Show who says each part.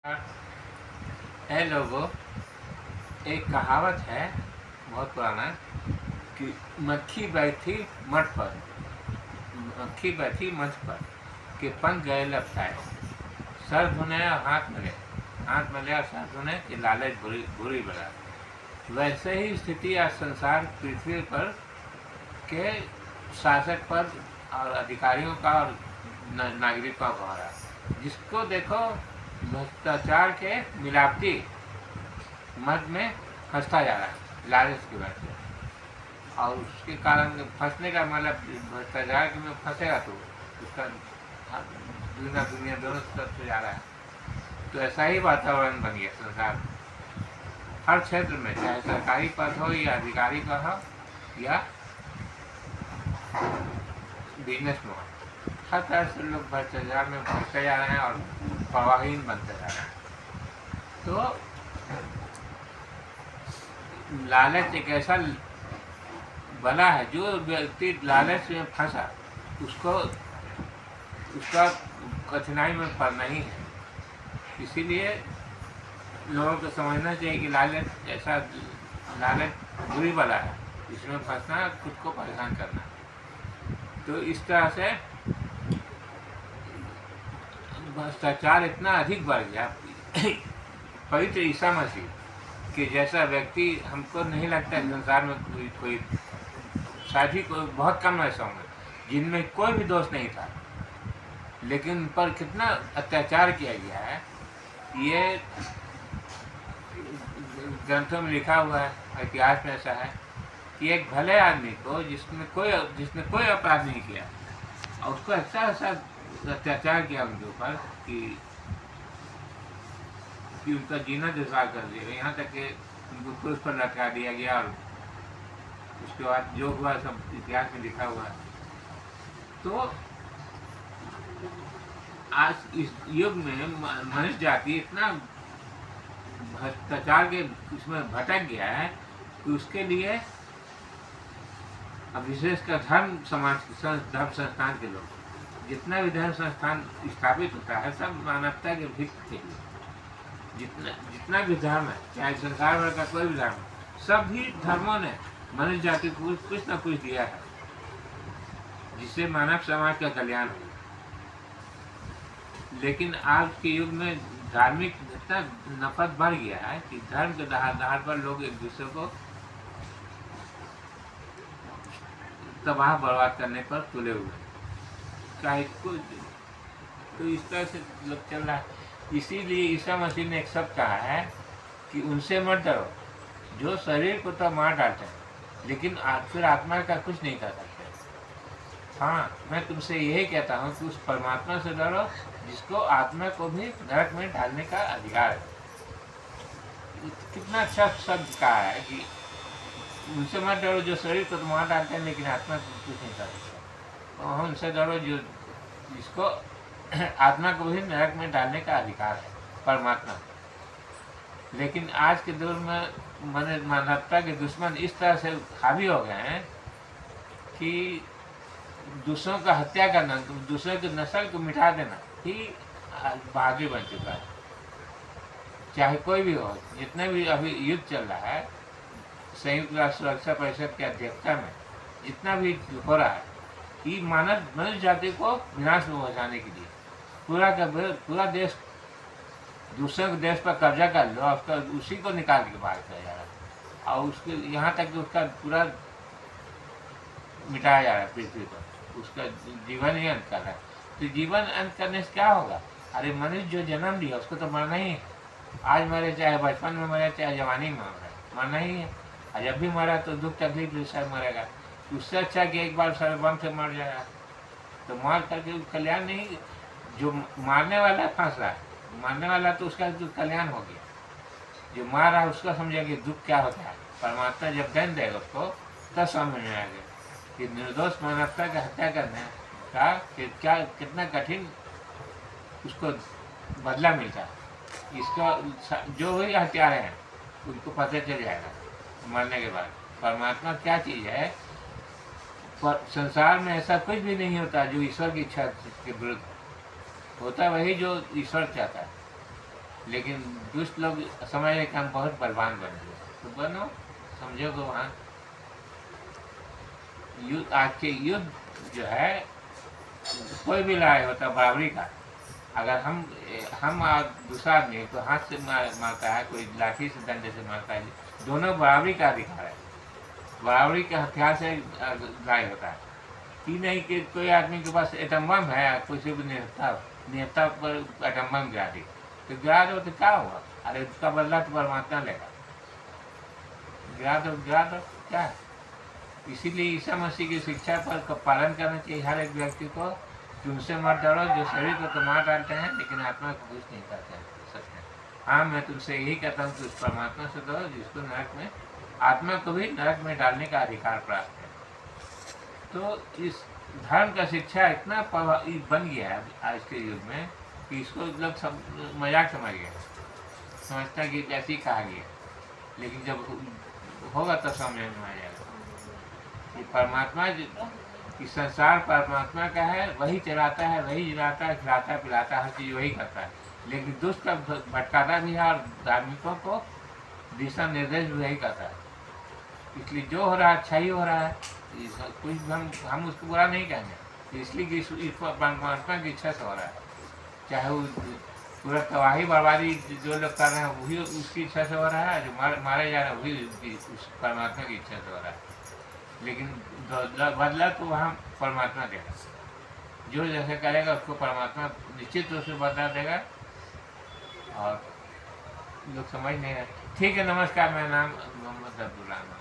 Speaker 1: है लोगों, एक कहावत है बहुत पुराना कि मक्खी बैठी मठ पर, मक्खी बैठी मठ पर कि पंख गए लपटाए, सर धुने और हाथ मले, हाथ मले और सर धुने कि लालच बुरी बुरी बला। वैसे ही स्थिति आज संसार पृथ्वी पर के शासक पद और अधिकारियों का और नागरिकों का हो रहा है। जिसको देखो भ्रष्टाचार के मिलावटी मद में फंसता जा रहा है लालच की वजह से, और उसके कारण फंसने का मतलब भ्रष्टाचार में फंसेगा तो उसका दुनिया दोनों तरफ से जा रहा है। तो ऐसा ही वातावरण बन गया संसार में, हर क्षेत्र में, चाहे सरकारी पद हो या अधिकारी का हो या बिजनेस में हो, हर तरह से लोग भ्रष्टाचार में फंसते जा रहे हैं और प्रवाहीन बनते जा रहे हैं। तो लालच एक ऐसा बला है, जो व्यक्ति लालच में फंसा उसको उसका कठिनाई में पड़ना ही है। इसीलिए लोगों को समझना चाहिए कि लालच बुरी बला है, इसमें फंसना खुद को परेशान करना। तो इस तरह से भ्रष्टाचार इतना अधिक बढ़ गया। पवित्र ईसा मसीह कि जैसा व्यक्ति हमको नहीं लगता संसार में कोई शायद ही कोई, बहुत कम ऐसा होंगे जिनमें कोई भी दोष नहीं था, लेकिन उन पर कितना अत्याचार किया गया है ये ग्रंथों में लिखा हुआ है। इतिहास में ऐसा है कि एक भले आदमी को जिसने कोई अपराध नहीं किया और उसको ऐसा अत्याचार किया उनके ऊपर कि उनका जीना दुश्वार कर दिया, यहाँ तक कि उनको क्रूस पर लटका दिया गया। और उसके बाद जो हुआ सब इतिहास में लिखा हुआ है। तो आज इस युग में मनुष्य जाति इतना भ्रष्टाचार के इसमें भटक गया है कि उसके लिए विशेषकर धर्म संस्थान के लोग, जितना भी धर्म संस्थान स्थापित होता है सब मानवता के हित के लिए। जितना भी धर्म है, चाहे संसार भर का कोई भी धर्म, सभी धर्मों ने मनुष्य जाति को कुछ न कुछ दिया है जिससे मानव समाज का कल्याण हो। लेकिन आज के युग में धार्मिक इतना नफरत बढ़ गया है कि धर्म के आधार पर लोग एक दूसरे को तबाह बर्बाद करने पर तुले हुए, चाहे कुछ। तो इस तरह से लोग चल रहा है। इसीलिए ईसा मसीह ने एक शब्द कहा है कि उनसे मत डरो जो शरीर को तो मार डालते हैं लेकिन फिर आत्मा का कुछ नहीं कर सकते। हाँ, मैं तुमसे यही कहता हूँ कि उस परमात्मा से डरो जिसको आत्मा को भी नरक में डालने का अधिकार है। कितना अच्छा शब्द कहा है कि उनसे मत डरो जो शरीर को तो मार डालते हैं लेकिन आत्मा को कुछ नहीं कर सकते। तो उनसे डरो जिसको आत्मा को भी नरक में डालने का अधिकार है, परमात्मा। लेकिन आज के दौर में मानवता के दुश्मन इस तरह से हावी हो गए हैं कि दूसरों का हत्या करना, दूसरों की नस्ल को मिटा देना ही भाग्य बन चुका है। चाहे कोई भी हो, जितने भी अभी युद्ध चल रहा है, संयुक्त राष्ट्र सुरक्षा परिषद की अध्यक्षता में जितना भी हो रहा है, ये मनुष्य जाति को विनाश में पहुँचाने के लिए पूरा देश दूसरे देश पर कब्जा कर लो और उसका उसी को निकाल के बाहर किया जा रहा है और उसके यहाँ तक कि उसका पूरा मिटाया जा रहा है पृथ्वी पर, उसका जीवन ही अंत कर रहा है। तो जीवन अंत करने से क्या होगा? अरे मनुष्य जो जन्म लिया उसको तो मरना ही है। आज मरे, चाहे बचपन में मरे, चाहे जवानी में मरना ही है। और जब भी मरा तो दुख तकलीफ से मरेगा। उससे अच्छा कि एक बार सर्वबम से मर जाएगा। तो मार करके कल्याण नहीं, जो मारने वाला फंस रहा है, मारने वाला तो उसका तो कल्याण हो गया। जो मार रहा है उसका समझा कि दुख क्या होता है। परमात्मा जब दंड देगा उसको तब समझ में आएगा कि निर्दोष मानवता का हत्या करने का क्या कितना कठिन उसको बदला मिलता है। इसका जो भी हत्यारे हैं उनको पता चल जाएगा मरने के बाद परमात्मा क्या चीज़ है। पर संसार में ऐसा कुछ भी नहीं होता जो ईश्वर की इच्छा के विरुद्ध होता, वही जो ईश्वर चाहता है। लेकिन दुष्ट लोग समझ रहे कि हम बहुत बलवान बन गए, तो बनो, समझोगे वहाँ युद्ध, आज के युद्ध जो है कोई भी लड़ाई होता है बराबरी का। अगर हम और दूसरा आदमी कोई हाथ से मारता है, कोई लाठी से डंडे से मारता है, दोनों बराबरी का अधिकार है, बराबरी के हथियार से लड़ाई होता है। कि नहीं कि कोई आदमी के पास एटम बम है, किसी भी नेता पर एटम बम गिरा दी, तो गिरा दो तो क्या हुआ? अरे उसका बदला तो परमात्मा लेगा, गिरा दो क्या है? इसीलिए ईसा मसीह की शिक्षा पर पालन करना चाहिए हर एक व्यक्ति को, कि उनसे मत डरो जो शरीर को तो मार डालते हैं लेकिन आत्मा को कुछ नहीं करते हैं। सच है। हाँ, मैं तुमसे यही कहता हूँ कि उस परमात्मा से डरो जिसको नरक में, आत्मा को भी नरक में डालने का अधिकार प्राप्त है। तो इस धर्म का शिक्षा इतना बन गया है आज के युग में कि इसको लोग सब मजाक समझ गए, समझता है कि ऐसे ही कहा गया, लेकिन जब होगा तब समझ में आ जाएगा कि परमात्मा, कि संसार परमात्मा का है, वही चलाता है, वही जिलाता है, खिलाता है, पिलाता है, हर चीज़ वही करता है। लेकिन दुष्ट का भटकाता भी है और धार्मिकों को दिशा निर्देश भी वही करता है। इसलिए जो हो रहा है अच्छा ही हो रहा है, कुछ हम उसको बुरा नहीं कहेंगे, इसलिए कि परमात्मा की इच्छा से हो रहा है। चाहे वो पूरा तबाही बर्बादी जो लोग कर रहे हैं वही उसकी इच्छा से हो रहा है, जो मारे जा रहे हैं वही उस परमात्मा की इच्छा से हो रहा है। लेकिन बदला तो वहाँ परमात्मा देगा, जो जैसे करेगा उसको परमात्मा निश्चित रूप से बदला देगा। और लोग समझ नहीं रहे। ठीक है, नमस्कार, मेरा नाम मोहम्मद अब्दुल रहमान।